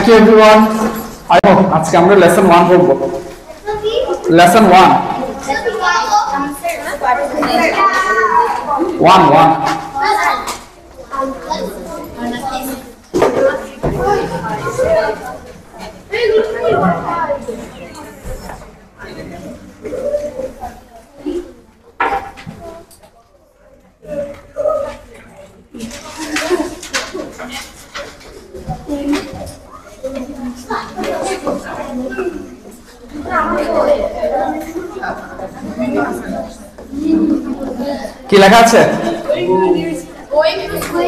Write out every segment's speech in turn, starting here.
you everyone. I hope আজকে আমরা lesson 1 পড়ব। Lesson 1. 1. কি লেখা আছে?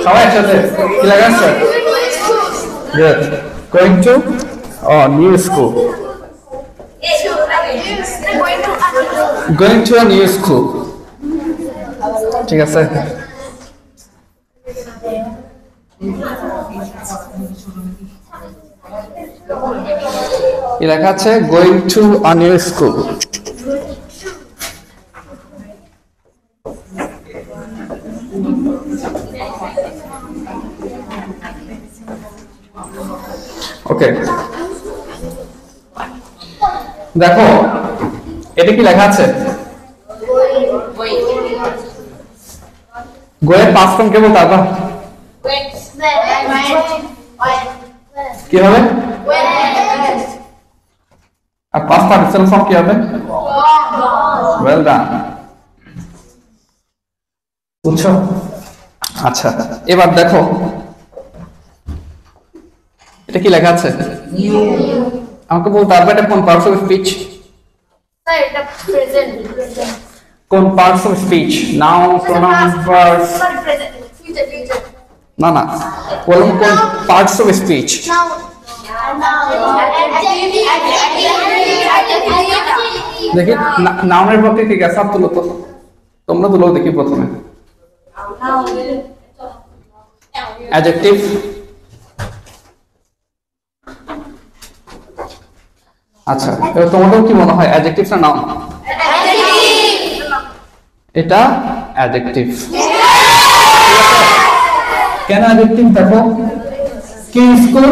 সবাই একসাথে কি লেখা আছে? Good. Going to new school. Going to a new school. ঠিক আছে। কি লেখা আছে? Going to a new school. ওকে, দেখো এটা কি লেখা আছে? গোয়ের পাস্ট ফর্ম কে বলতে পারবা? কি হবে? আর পাস্ট পার্টিসিপল ফর্ম কি হবে? Well done. বুঝছো? আচ্ছা, এবার দেখো এটা কি লেখা আছে? আমাকে বলতে পারবে এটা কোন পার্টস অফ স্পিচ? স্যার এটা প্রেজেন্ট। কোন parts of speech? Noun, pronoun, verb? Present, future. না না, কোন পার্টস অফ স্পিচ? দেখি নাউনের পক্ষে কি আছে? তুলো তো, তোমরা তুলো দেখি প্রথমে। অ্যাডজেক্টিভ, আচ্ছা এবার তোমাদের কি মনে হয় অ্যাডজেক্টিভ না নাউন? এটা অ্যাডজেক্টিভ। কেন অ্যাডজেক্টিভ? দেখো কি স্কুল?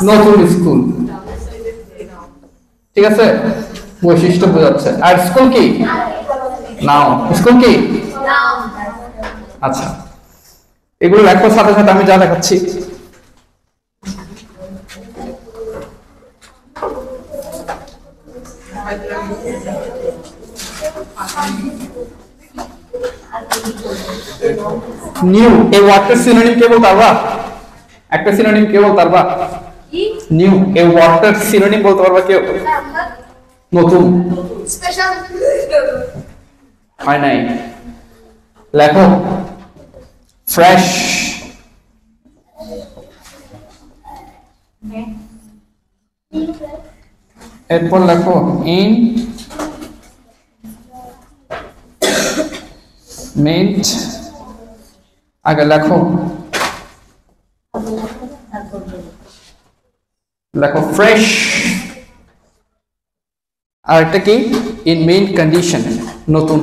নতুন স্কুল, ঠিক আছে, বৈশিষ্ট্য বোঝাচ্ছে। আর স্কুল কি? নাউন। স্কুল কি? আচ্ছা, এগুলো লেখার সাথে সাথে আমি যা দেখাচ্ছি নিউ এই ওয়ার্ডটার সিনোনিম কে বলতে পারবা? একটা সিনোনিম কে বলতে পারবা? নিউ এই ওয়ার্ডটার সিনোনিম বলতে পারবা কেউ? নতুন। স্পেশাল হয় নাই, লেখো ফ্রেশ। এরপর লেখো ইন মিন্ট। আগে লেখো ফ্রেশ। আর একটা কি? ইন মিন্ট কন্ডিশন, নতুন।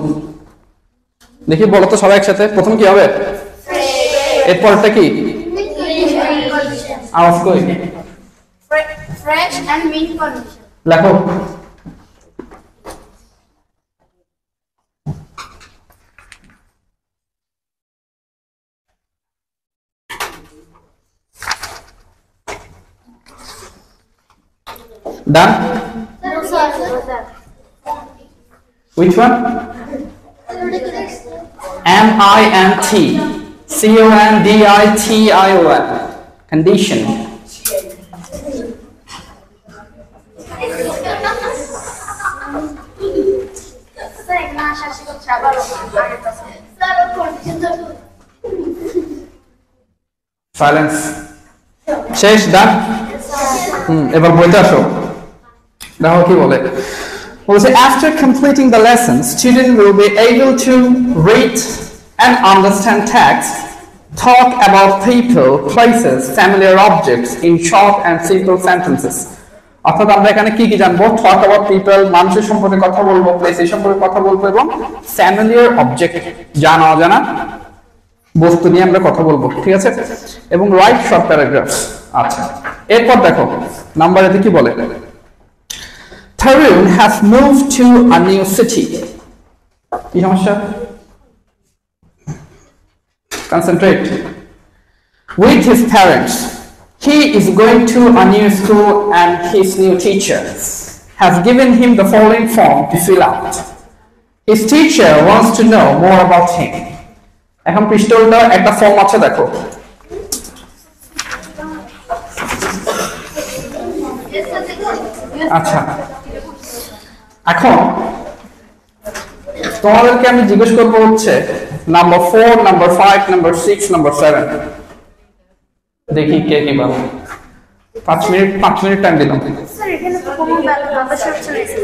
দেখি বলো তো সবাই একসাথে, প্রথম কি হবে? এরপরটা কি? আওয়াজ কই? Fresh and mint condition. লেখো done? Which one? MINT CONDITION condition. Silence. শেষ? ডান? এবার বইতে আসো, দেখো কি বলে। বলছে after completing the lesson student will be able to read and understand text, talk about people, places, familiar objects in short and simple sentences. অর্থাৎ আমরা এখানে কি কি জানবো? talk about people, মানুষের সম্পর্কে কথা বলবো, প্লেস সম্পর্কে কথা বলবো, এবং familiar object, জানা অজানা বস্তু নিয়ে আমরা কথা বলবো, ঠিক আছে? এবং রাইট শর্ট প্যারাগ্রাফস। আচ্ছা, এরপর দেখো নাম্বার এতে কি বলে, Tarun has moved to a new city. কি সমস্যা? Concentrate. With his parents. He is going to a new school and his new teacher has given him the following form to fill out. His teacher wants to know more about him. এখন পৃষ্ঠাটা একটা form আছে দেখো। আচ্ছা, এখন তোমাদেরকে আমি জিজ্ঞেস করবো হচ্ছে নাম্বার 4, নাম্বার 5, নাম্বার 6, নাম্বার 7, দেখি কে কি বলে। 5 মিনিট টাইম দিলাম। স্যার এখানে তো কোনো বাবা শর্ট চলেছে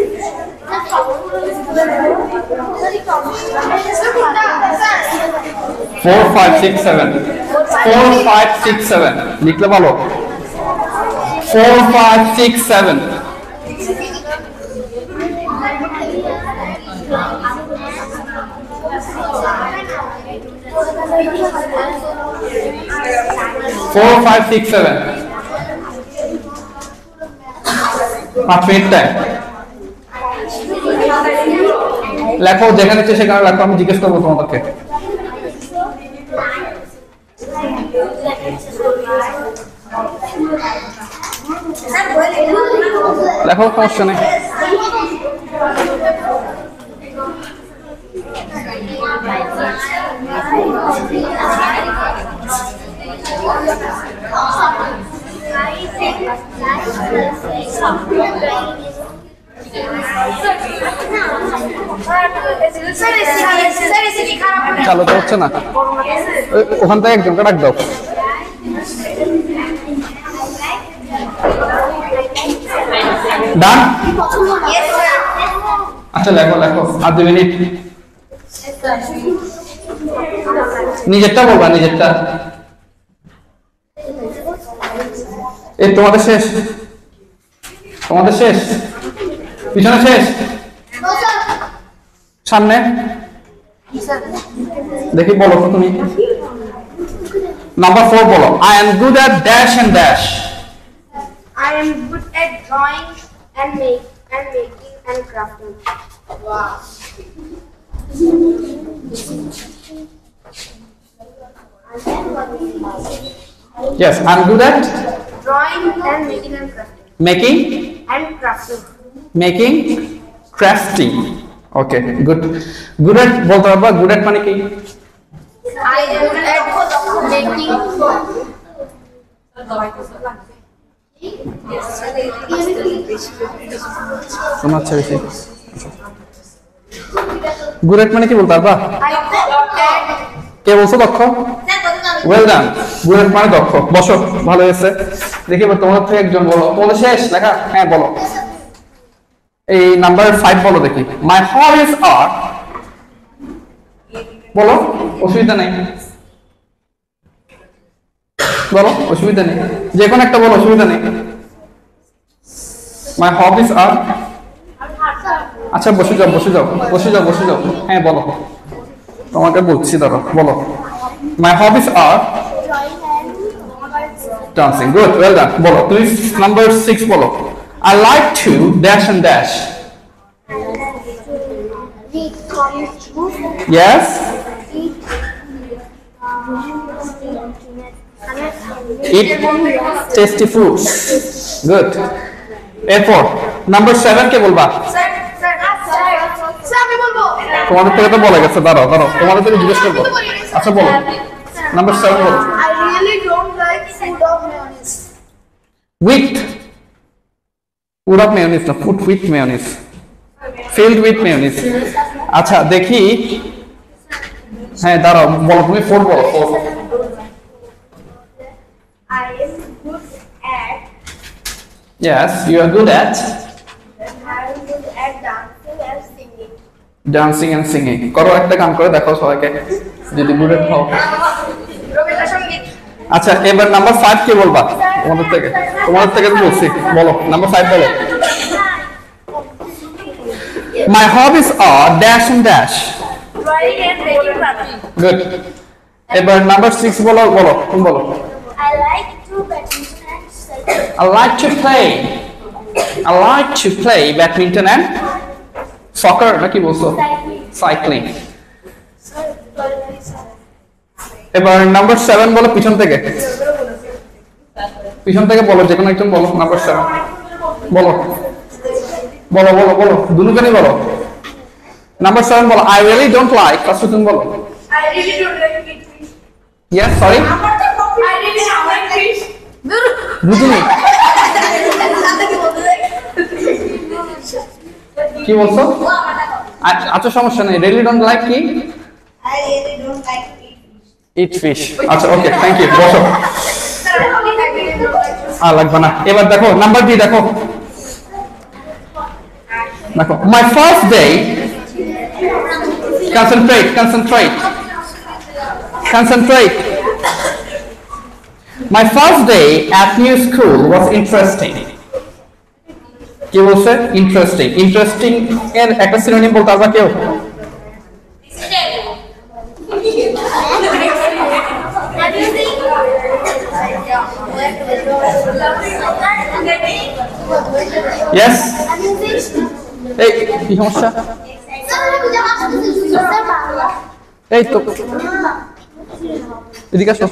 4 5 6 7 4 5 6 7 লিখলে ভালো। 4 5 6 7 4 5 6 7 5 মিনিট টাইম লেখো, যেখানে ইচ্ছে সেখানে লেখো, আমি জিজ্ঞেস করবো তোমাদেরকে। লেখো, সমস্যা নেই। চালু তো হচ্ছে না, ওখান থেকে একজনকে ডাক দাও। ডান। আচ্ছা লেখো লেখো, আর 2 মিনিট। নিজেরটা বলবা, নিজেরটা। এই তোমাদের শেষ, তোমাদের শেষ, পিছনে শেষ, সামনে দেখি বলো তো তুমি। নাম্বার 4 বলো, I am good at dash and dash. I am good at drawing and making and crafting. Wow. Yes, I'm good at Drawing and making and crafting. making And crafting. making crafting. Okay, good. Good at বলতে পারবা, good at মানে কি? I am good at making. শোনাচ্ছে বেশি। Good at মানে কি বলতে পারবা? I am good at. কে বলছো দক্ষ? Well done. গুড এট মানে দক্ষ। বসো, ভালো হয়েছে। দেখি এবার তোমাদের থেকে একজন বলো। তোমাদের শেষ লেখা? হ্যাঁ বলো। এই নাম্বার 5 বলো দেখি। মাই হবিস আর, বলো, অসুবিধা নেই, বলো, অসুবিধা নেই, যে কোনো একটা বলো, অসুবিধা নেই। মাই হবিস আর, আচ্ছা বসে যাও বসে যাও বসে যাও বসে যাও। হ্যাঁ বলো, তোমাকে বলছি, ধরো বলো। My hobbies are dancing. Good, well done. বলো, তুমি নাম্বার 6 বলো। I like to dash and dash. Read comic books. Yes. Eat tasty foods. Good. এরপর নাম্বার 7 কে বলবা? স্যার আমি বলবো। তোমাদের থেকে তো বলে গেছে, দাঁড়াও দাঁড়াও, তোমাদের থেকে জিজ্ঞেস করবো। আচ্ছা বলো, নাম্বার 7 বলো। I really don't like food of mayonnaise. With food of mayonnaise না, food with mayonnaise, filled with mayonnaise। আচ্ছা দেখি, হ্যাঁ দাঁড়াও, বলো তুমি 4 বলো। 4 I am good at. Yes, you are good at I am good at dancing and singing. dancing and singing. করো, একটা গান করে দেখাও সবাইকে যদি গুড এট হও। রবীন্দ্রসঙ্গীত। আচ্ছা এবার নাম্বার 5 কে বলবা? তোমাদের থেকে তো বলছি, বলো নাম্বার 5 বলো। My hobbies are dash and dash. Drawing and making crafting. Good. এবার নাম্বার 6 বলো বলো তুমি বলো I like to badminton and cycle. I like to play badminton and soccer নাকি বলছো সাইক্লিং এবার নাম্বার 7 বলো পিছন থেকে বলো যে কোনো একজন বলো নাম্বার 7 বলো বলো বলো বলো দুজনেই বলো নাম্বার 7 বলো I really don't like first তুমি বলো I really don't like fish. yes sorry I really don't like fish. দুজনেই কি বলছো আচ্ছা সমস্যা নেই really don't like কি I really don't like eat fish আচ্ছা ওকে থ্যাংক ইউ বসো আর লাগবে না এবার দেখো নাম্বার ডি দেখো my first day concentrate my first day at new school was interesting কি বলছে ইন্টারেস্টিং এর একটা সিনোনিম বলতে পারবা কেউ yes এই কি সমস্যা এই তো এদিকে আসো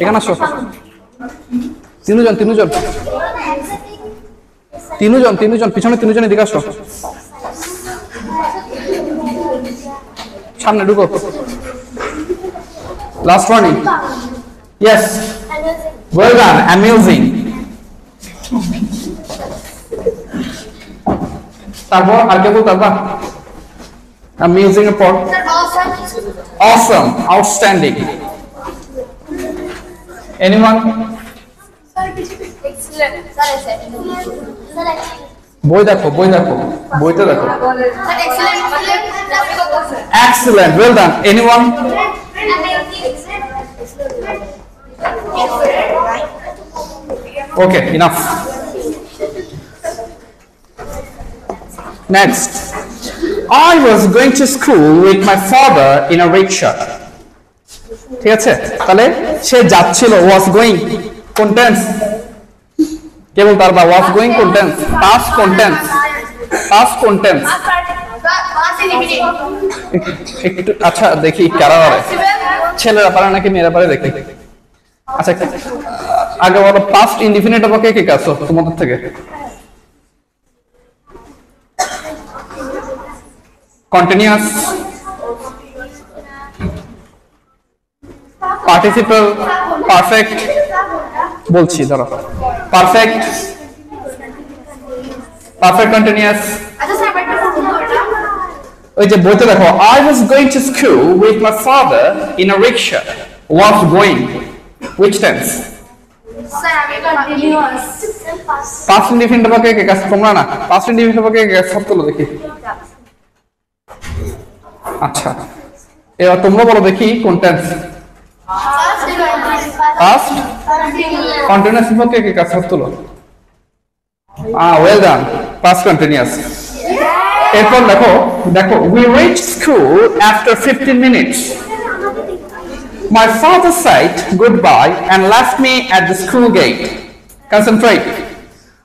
এখানে আসো তিনজন পিছনে তিনজন এদিকে আসো সামনে ঢুকো last warning yes well done amusing তারপর আর কে বলতে পারবা amusing এর পর awesome outstanding anyone বই দেখো বইতে দেখো excellent well done anyone okay enough next I was going to school with my father in a rickshaw ঠিক আছে তাহলে সে যাচ্ছিল was going কোন টেন্স কে বলতে পারবা was going কোন টেন্স past কোন টেন্স একটু আচ্ছা দেখি কারা পারে ছেলেরা পারে নাকি মেয়েরা পারে দেখি আচ্ছা আগে বলো পাস্ট ইনডিফিনিট হবে কে কে আছো তোমাদের থেকে কন্টিনিউয়াস পার্টিসিপল পারফেক্ট বলছি ধরো পারফেক্ট কন্টিনিউয়াস ওই যে বইতে দেখো I was going to school with my father in a rickshaw was going which tense past indefinite হবে কে কে তোমরা না past indefinite হবে কে কে সব তোলো দেখি আচ্ছা এবার তোমরা বলো দেখি কোন টেন্স past continuous হবে কে কে সব তোলো well done past continuous এরপর দেখো we reached school after 15 minutes my father said goodbye and left me at the school gate concentrate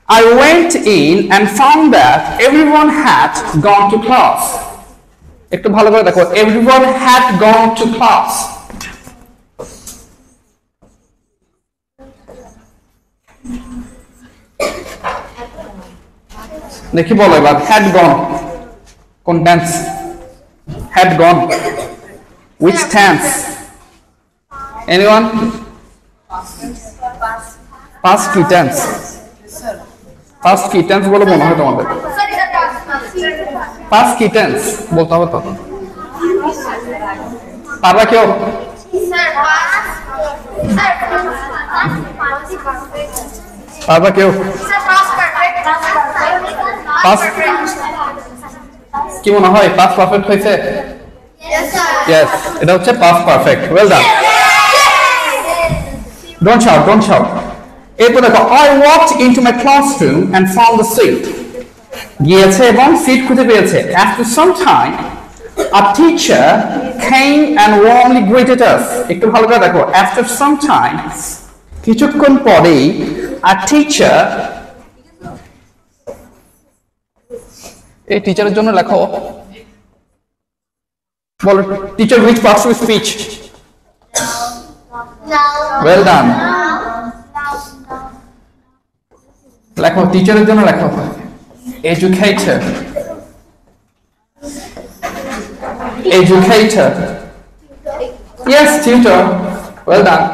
I went in and found that everyone had gone to class একটু ভালো করে দেখো everyone had gone to class দেখি বলো এবার had gone কোন tense had gone which tense anyone past কি tense বলে মনে হয় তোমাদের past কি tense বলতে হবে তো পারবা কেউ পারবা কেউ past কি মনে হয় past perfect হয়েছে yes এটা হচ্ছে past perfect well done don't shout এরপর দেখো I walked into my classroom and found the seat গিয়েছে এবং সিট খুঁজে পেয়েছে after some time A teacher came and warmly greeted us. একটু ভালো করে দেখো, after some time, কিছুক্ষণ পরেই a teacher, এই টিচারের জন্য লেখো, বলো teacher which parts of speech? Well done. লেখো টিচারের জন্য লেখো educator. Educator. Yes, tutor. Well done.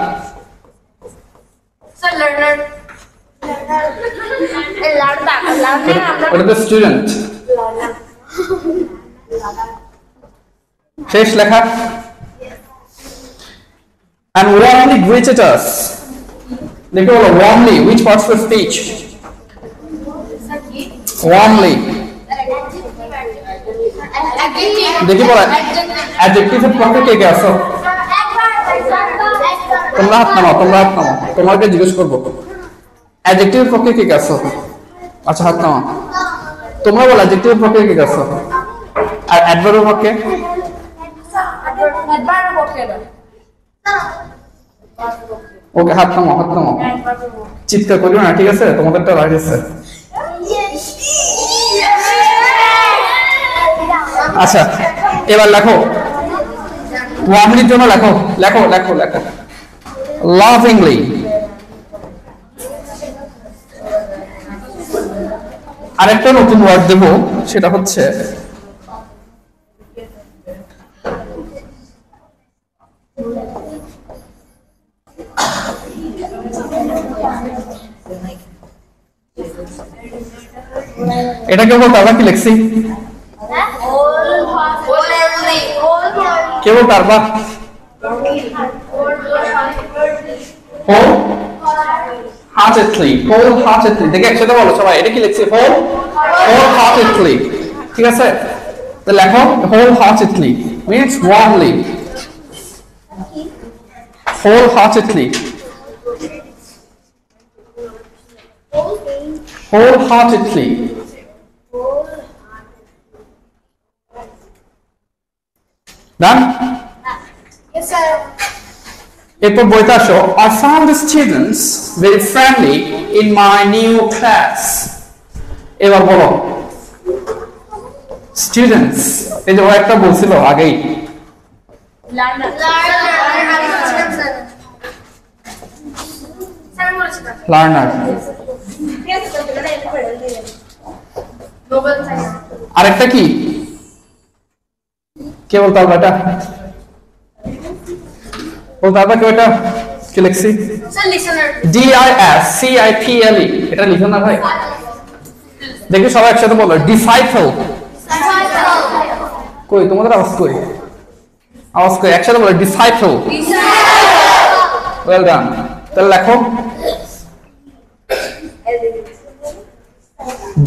Sir, learner. What is the student? শেষ লেখা and warmly greeted us. দেখো বলো warmly, which parts of speech? Warmly. দেখি বলো adjective এর পক্ষে কে কে আছো? তোমরা হাত নামাও, তোমাকে জিজ্ঞেস করবো adjective এর পক্ষে কে কে আছো? আচ্ছা হাত নামাও, তোমরা বলো adjective এর পক্ষে কে কে আছো? আর adverb এর পক্ষে? ওকে হাত নামাও, চিৎকার করিও না, ঠিক আছে? তোমাদেরটা লাগছে। আচ্ছা এবার লেখো ওয়ার্মলির জন্য লেখো লাভিংলি। আরেকটা নতুন ওয়ার্ড দেব, সেটা হচ্ছে এটাকে বলতে আমরা কি লিখছি? কে বলতে পারবা? wholeheartedly। দেখে একসাথে বলো সবাই, এটা কি লিখছি? wholeheartedly, ঠিক আছে? তো লেখো wholeheartedly means warmly, wholeheartedly, wholeheartedly। Done? Yes, sir. এরপর বইতে আসো, I found the students very friendly in my new class। এবার বলো students, এই যে ও একটা বলছিল আগেই, লার্নার। আরেকটা কি কে বলতে পারবে? এটা বলতে পারবে কেউ? এটা কি লিখছি? DISCIPLE, এটা লিখো না ভাই, দেখি সবাই একসাথে বলো ডিসাইপল। কই তোমাদের আওয়াজ কই? একসাথে বলো ডিসাইপল। Well done. তাহলে লেখো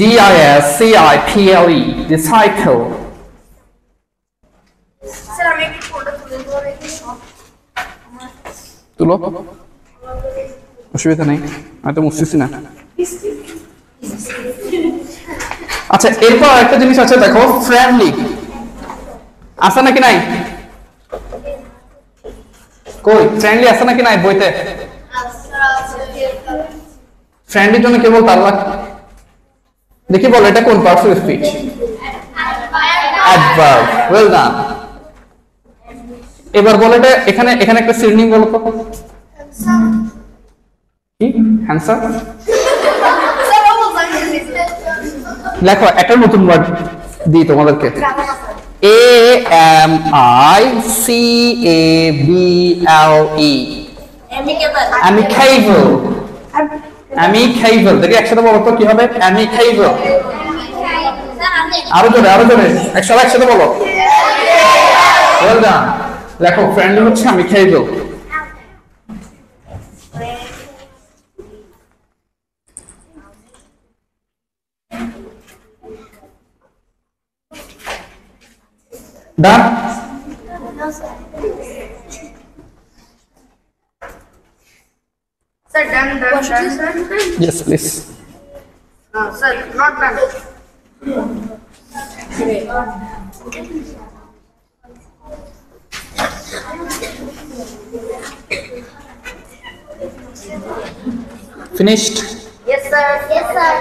DISCIPLE, disciple। Sir, আমি একটু ফটো তুলে দেবো। তুলো, অসুবিধা নেই, আমি তো মুছতেছি না। আচ্ছা এরপর একটা জিনিস আছে, দেখো ফ্রেন্ডলি আছে নাকি নাই? কই ফ্রেন্ডলি আছে নাকি নাই বইতে? ফ্রেন্ডলির জন্য কে বলতে পারবা? দেখি বলো এটা কোন parts of speech? Adverb. Well done. এবার বলো এটা এখানে একটা সিনোনিম বলো তো। কি? হ্যান্ডসাম। লেখো একটা নতুন ওয়ার্ড দিই তোমাদেরকে, AMICABLE, amicable। দেখি একসাথে বলো তো কি হবে? amicable। আরো জোরে একসাথে বলো। Well done. লেখো ফ্রেন্ডলি হচ্ছে amicable। Done? Sir, done, sir. Yes, please. Sir, not done. Finished? Yes, sir. Yes, sir.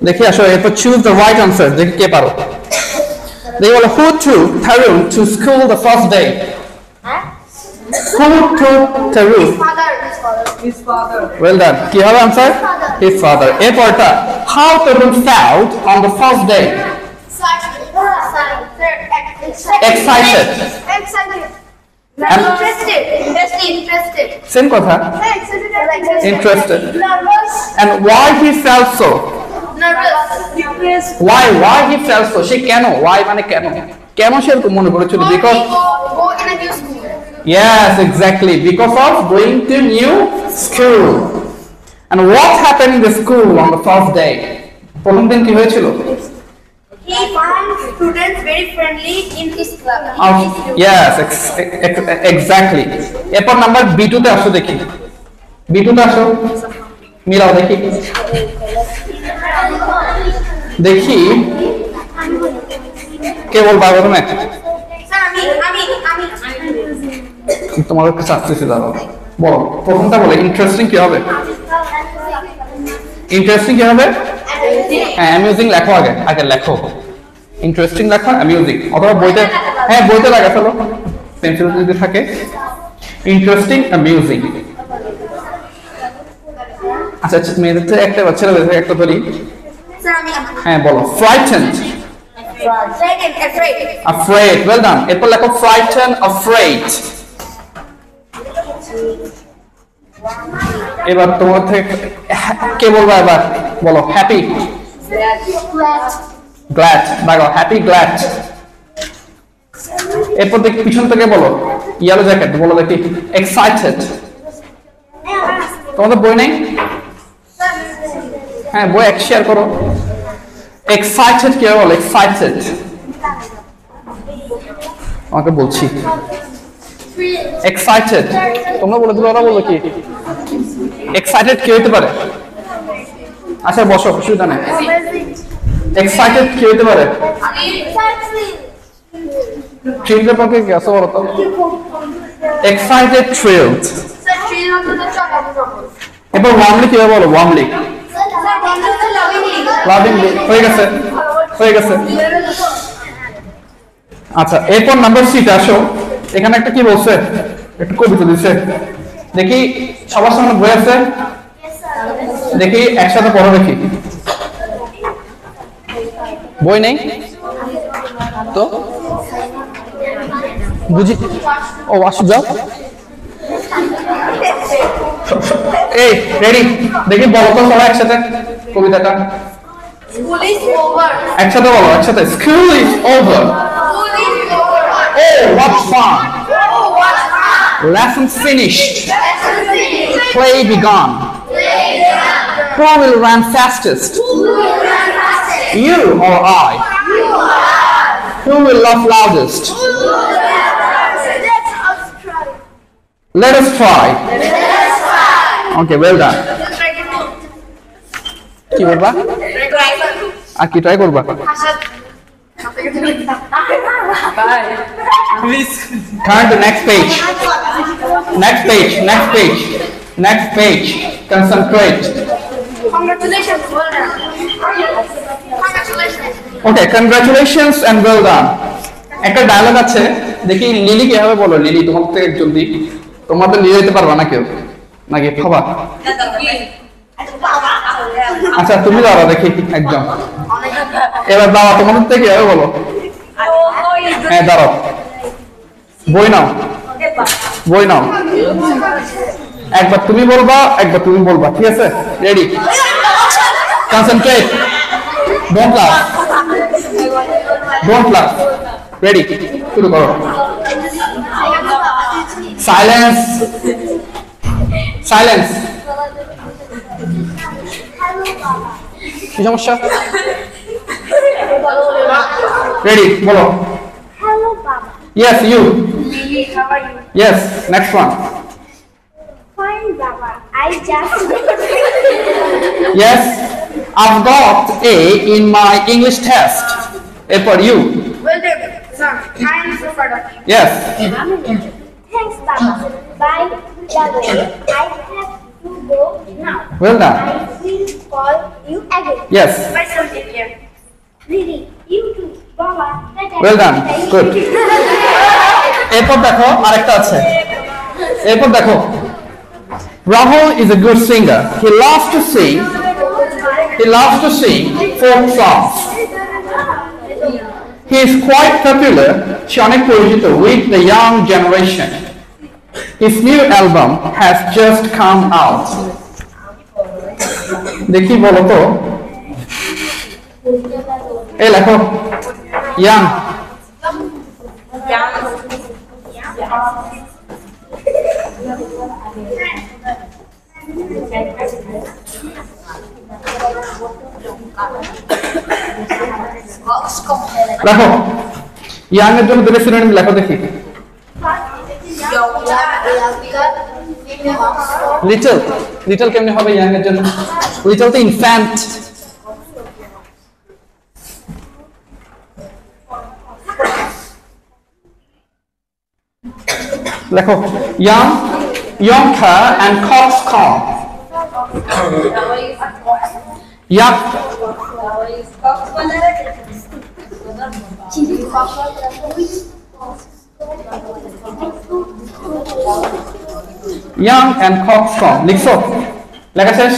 দেখি আসো এরপর choose the right answer দেখি কে পারো দেখি বলো who took Tarun to school the first day who took Tarun Father. His father. well done কি হবে answer his father এরপরটা how Tarun felt on the first day excited Interested. same কথা interested and why he felt so Nervous. why he felt so সে কেন why মানে কেন সে এরকম মনে করেছিল because Go in a new school. yes exactly because of going to new school and what happened in the school on the first day প্রথম দিন কি হয়েছিল He found students very friendly in his club. yes exactly এরপর number B2 তে আসো দেখি B2 তে আসো মিলাও দেখি দেখি কে বলবা প্রথমে Sir, তোমাদের কাছে আসতেছি দাঁড়াও বলো প্রথমটা বলে ইন্টারেস্টিং কি হবে ইন্টারেস্টিং কি হবে হ্যাঁ অ্যামিউজিং লেখো আগে লেখো ইন্টারেস্টিং লেখো অ্যামিউজিং অথবা বইতে হ্যাঁ বইতে লাগা ফেলো পেন্সিল যদি থাকে ইন্টারেস্টিং অ্যামিউজিং আচ্ছা মেয়েদের তো একটা ছেলেদের থেকে একটা ধরি হ্যাঁ বলো frightened afraid well done এরপর লেখো frightened afraid এবার তোমার থেকে কে বলবা এবার বলো হ্যাপি গ্ল্যাড দেখো হ্যাপি গ্ল্যাড এরপর দেখি পিছন থেকে বলো ইয়েলো জ্যাকেট বলো দেখি এক্সাইটেড তোমাদের বই নেই হ্যাঁ বই এক শেয়ার করো এক্সাইটেড কে বলো এক্সাইটেড আমাকে বলছি এক্সাইটেড তোমরা বলে দিলে ওরা বললো কি এক্সাইটেড কে হতে পারে আচ্ছা বসো অসুবিধা নেই এক্সাইটেড কে হতে পারে থ্রিলের পক্ষে কি আছে বলো তো এক্সাইটেড থ্রিলড এবার ওয়ার্মলি কিভাবে বলো ওয়ার্মলি লাভিংলি হয়ে গেছে আচ্ছা এরপর নাম্বার সি তে আসো এখানে একটা কি বলছে একটু কবিতা দিছে দেখি সবার সামনে বই আছে দেখি একসাথে পড়ো দেখি বই নেই তো বুঝি ও আসো যাও এই রেডি দেখি বলো তো সবাই একসাথে কবিতাটা School is over. একসাথে বলো একসাথে school is over School is over. oh what fun Oh, what fun. lesson finished Lesson finished. play begun Playground. who will run fastest Who will run fastest? you or I You are. who will laugh loudest Who will run fastest? Let us try. let us try Let us try. okay well done কি বলবা আর কি try করবা turn to next page next page concentrate Congratulations. Well done. Congratulations. okay congratulations and well done একটা dialogue আছে দেখি lily কিভাবে বলো lily তোমার থেকে একজন দিই তোমাদের নিয়ে যেতে পারবা না কেউ নাকি খাবা আচ্ছা তুমি দাঁড়াও দেখি একজন এবার দাঁড়া তোমাদের থেকে কিভাবে বলো হ্যাঁ দাঁড়াও বই নাও একবার তুমি বলবা একবার তুমি বলবা ঠিক আছে রেডি কনসেন্ট্রেট ডোন্ট লাফ রেডি শুরু করো সাইলেন্স কি সমস্যা রেডি বলো Hello, Baba. yes you Lily, how are you? yes next one Fine, Baba. I just. yes I've got A in my English test for you Well done, son. I am so proud of you. yes Thanks, Baba. By the way, I have to go now. Well done. I will call you again. Yes. Bye, son. Take care. Really, you too. Baba. Well done. Good. এরপর দেখো আরেকটা আছে এরপর দেখো Rahul is a good singer. He loves to sing folk songs. He is quite popular সে অনেক পরিচিত with the young generation. His new album has just come out. দেখি বলো তো এই লেখো young লেখো ইয়াং এর জন্য দুটো সিনোনিম লেখো দেখি লিটল লিটল কেমনে হবে ইয়াং এর জন্য লিটল তো ইনফ্যান্ট লেখো young Yonka and coxcomb. Young and coxcomb. লিখছো লেখা শেষ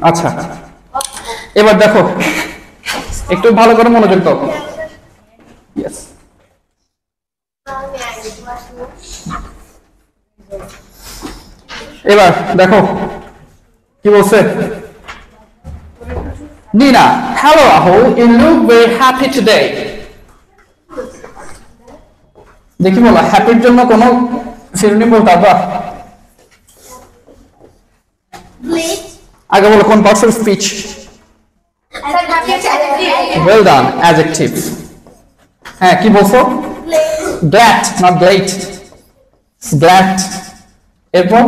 আচ্ছা এবার দেখো একটু ভালো করে মনোযোগ দাও ইয়েস এবার দেখো কি বলছে Nina, hello Rahul, you look very happy today. দেখি বলো হ্যাপির জন্য কোন সিনোনিম বলতে পারবা আগে বলো কোন parts of speech well done adjective হ্যাঁ কি বলছো glad not great glad এরপর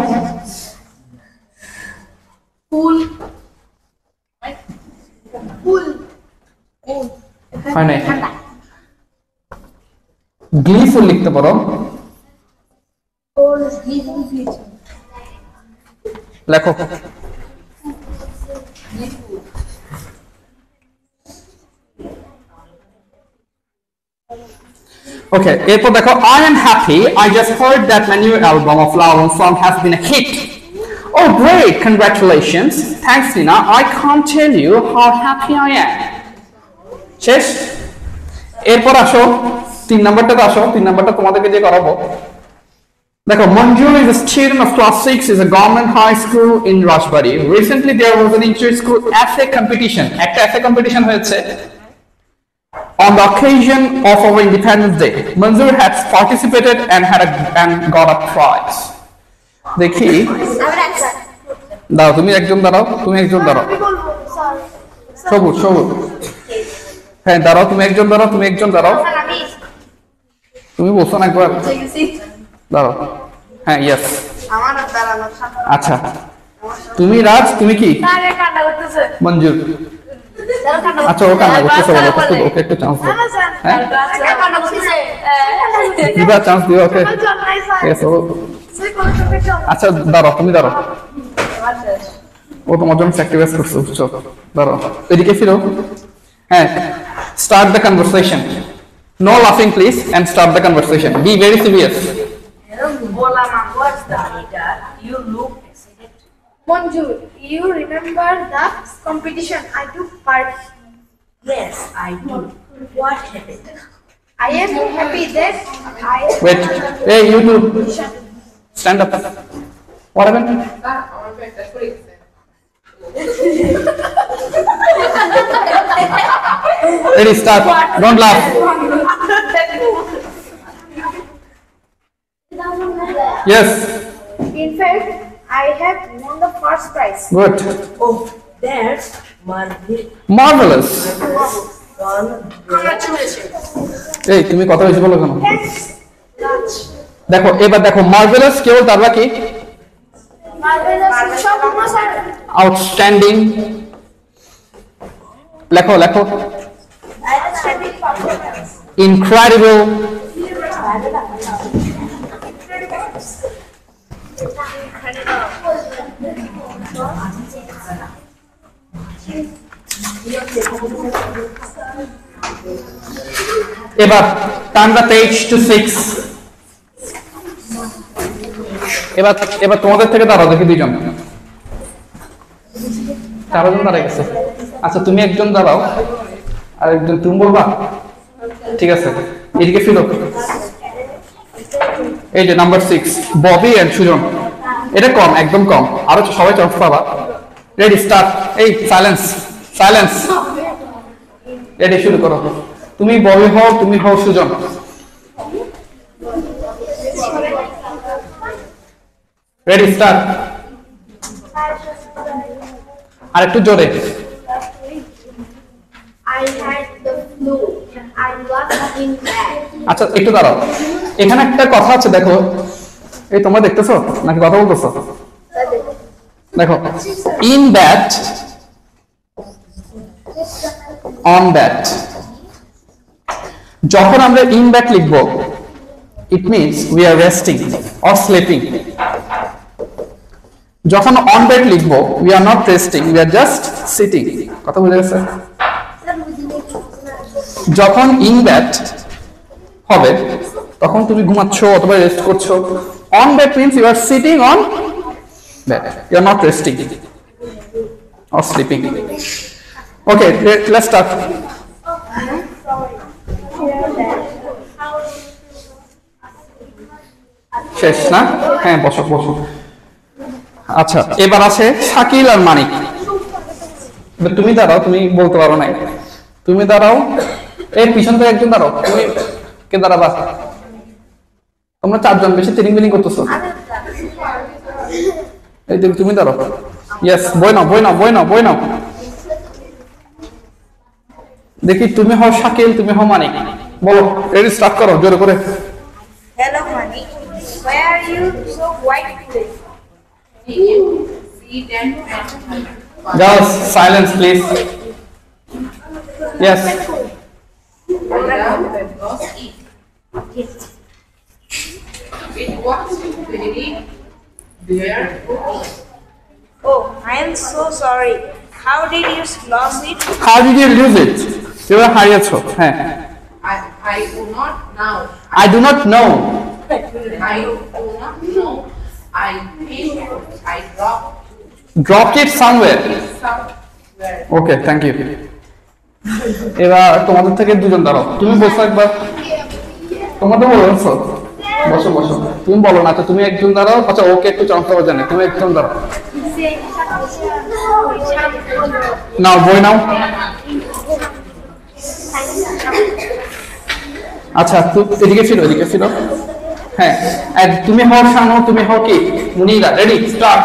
হয় নাই গ্লিফুল লিখতে পারো লেখো Okay, এরপর দেখো I am happy. I just heard that my new album of Lawan song has been a hit. Oh great, congratulations. Thanks Nina. I can't tell you how happy I am. শেষ এরপর আসো 3 নাম্বারটাতে আসো 3 নাম্বারটা তোমাদেরকে দিয়ে করাবো দেখো Manjul is a student of class 6 is a government high school in Rajbari. Recently there was an inter-school essay competition. একটা essay competition হয়েছে on the occasion of our Independence Day. Manjul has participated and got a prize. দেখি দাও তুমি একজন দাঁড়াও সবুজ হ্যাঁ দাঁড়াও তুমি একজন দাঁড়াও তুমি বলছো না একবার দাঁড়াও হ্যাঁ ইয়েস আচ্ছা তুমি রাজ তুমি কি মঞ্জুর আচ্ছা ও কান্না করতেছে বলো তো ওকে একটু চান্স দাও হ্যাঁ দিবা চান্স দিও ওকে ইয়েস ও আচ্ছা দাঁড়াও তুমি দাঁড়াও ও তোমার জন্য স্যাক্রিফাইস করছে বুঝছো দাঁড়াও এদিকে ফিরো হ্যাঁ start the conversation no laughing please and start the conversation be very serious you look excited. Manju, you remember the competition I took part? Yes, I do. What happened? I am happy that I wait hey you two stand up what happened ready start don't laugh yes in fact I have won the first prize. good Oh, that's marvelous Congratulations. এই তুমি কথা বেশি বলো কেন Thanks. Raj. দেখো এবার দেখো marvellous কেবল তারবা কি Marvelous. Shobhana sir. আউটস্ট্যান্ডিং লেখো Outstanding performance. incredible এবার টার্ন দ্য পেজ টু 6। এবার তোমাদের থেকে দাঁড়াও দেখি দুইজন, 4 জন দাঁড়ায় গেছে। আচ্ছা তুমি একজন দাঁড়াও আর একজন তুমি বলবা, ঠিক আছে? এদিকে ফিরো। এই যে নাম্বার 6 ববি এন্ড সুজন। এটা কম, একদম কম, আরো সবাই চান্স পাবা। Ready start. এই সাইলেন্স সাইলেন্স। রেডি শুরু করো। তুমি ববি হও, তুমি হও সুজন। Ready start. আর একটু জোরে। I had the flu. I was in bed. আচ্ছা একটু দাঁড়াও, এখানে একটা কথা আছে দেখো। এই তোমরা দেখতেছো নাকি কথা বলতেছো? দেখো ইন দ্যাট, অন দ্যাট। যখন আমরা ইন দ্যাট লিখবো, it means we are resting or sleeping. যখন অন দ্যাট লিখবো, we are not resting, we are just sitting. কথা বুঝে গেছে? যখন ইন দ্যাট হবে তখন তুমি ঘুমাচ্ছ অথবা রেস্ট করছো। On that means you are sitting on that, you are not resting or sleeping. Okay let's start. শেষ না? হ্যাঁ বসো বসো। আচ্ছা এবার আছে শাকিল আর মানিক। এবার তুমি দাঁড়াও, তুমি বলতে পারো না, তুমি দাঁড়াও। এর পিছন থেকে একজন দাঁড়াও। তুমি কে দাঁড়াবা? তোমরা 4 জন বেশি ট্রেনিং বিলিং করতেছো। এই তুমি দাঁড়াও। ইয়েস, বই নাও বই নাও বই নাও বই নাও। দেখি তুমি হও শাকিল, তুমি হও মানিক। বলো, রেডি স্টার্ট করো জোরে করে। Hello, honey. Why are you so white today? Girls, silence please. Yes. It was very dear. Oh, I am so sorry. How did you lose it? How did you lose it? কিভাবে হারিয়েছো? হ্যাঁ। I do not know. I do not know. I do not know. I think I Dropped it somewhere. somewhere. Okay, thank you. এবার তোমাদের থেকে দুজন দাঁড়াও। তুমি বসো একবার। তোমাদের বলছো বসো বসো। তুমি বলো না তো, তুমি একজন দাঁড়াও। আচ্ছা ওকে একটু চান্স পাওয়া জানে, তুমি একজন দাঁড়াও। নাও বই নাও। আচ্ছা এদিকে ফিরো, এদিকে ফিরো। হ্যাঁ তুমি হও শানু, তুমি হও কি মুনিরা। Ready start.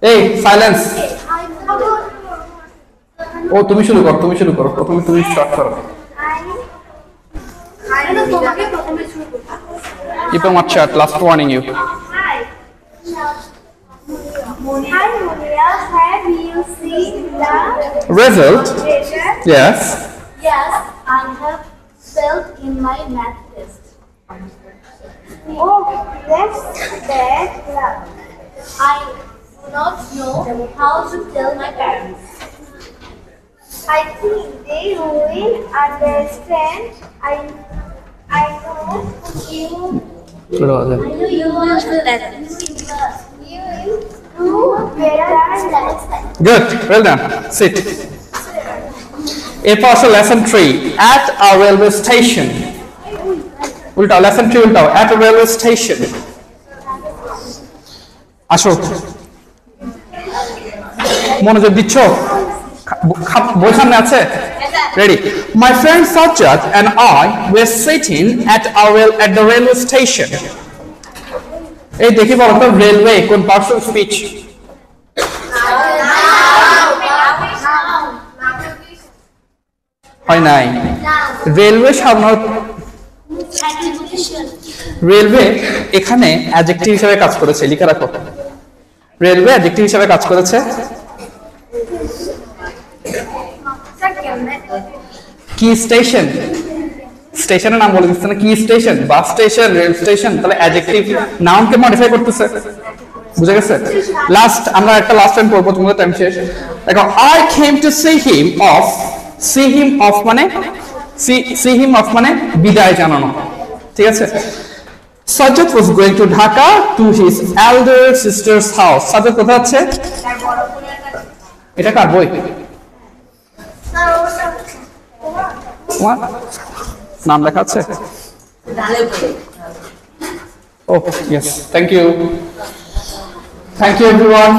এই সাইলেন্স। ও তুমি শুরু করো, তুমি শুরু করো। প্রথমে তুমি স্টার্ট করো। Keep a watch out, last warning you. Hi. Hi, Munia. Have you seen the Result? result? Yes. Yes, I have failed in my math test. Oh, that's bad. I do not know how to tell my parents. I think they will understand. I know you. I know you will do that. You will do better next time. Good, well done. Sit. A for lesson 3 at a railway station. Ulta lesson 3 ulta at a railway station. আসো মনোযোগ দিচ্ছ? বই সামনে আছে? Ready. My friend Sajjad and I were sitting at the railway station. এই দেখি বলো তো railway কোন পার্সন স্পিচ? হয় নাই। রেলওয়ে সাধারণত রেলওয়ে এখানে অ্যাডজেক্টিভ হিসেবে কাজ করেছে, লিখে রাখো। রেলওয়ে অ্যাডজেক্টিভ হিসেবে কাজ করেছে। কি স্টেশন, স্টেশনের নাম বলে দিচ্ছে না, কি station, bus station, rail station, তাহলে অ্যাডজেক্টিভ নাউনকে মডিফাই করতেছে। বুঝে গেছে? লাস্ট আমরা একটা লাস্ট টাইম পড়বো, তোমাদের টাইম শেষ। দেখো, I came to see him off মানে see him off মানে বিদায় জানানো, ঠিক আছে? Sajjad was going to Dhaka to his elder sister's house. Sajjad কোথায় আছে? এটা কার বই? তোমার নাম লেখা আছে? Oh, yes. Thank you everyone.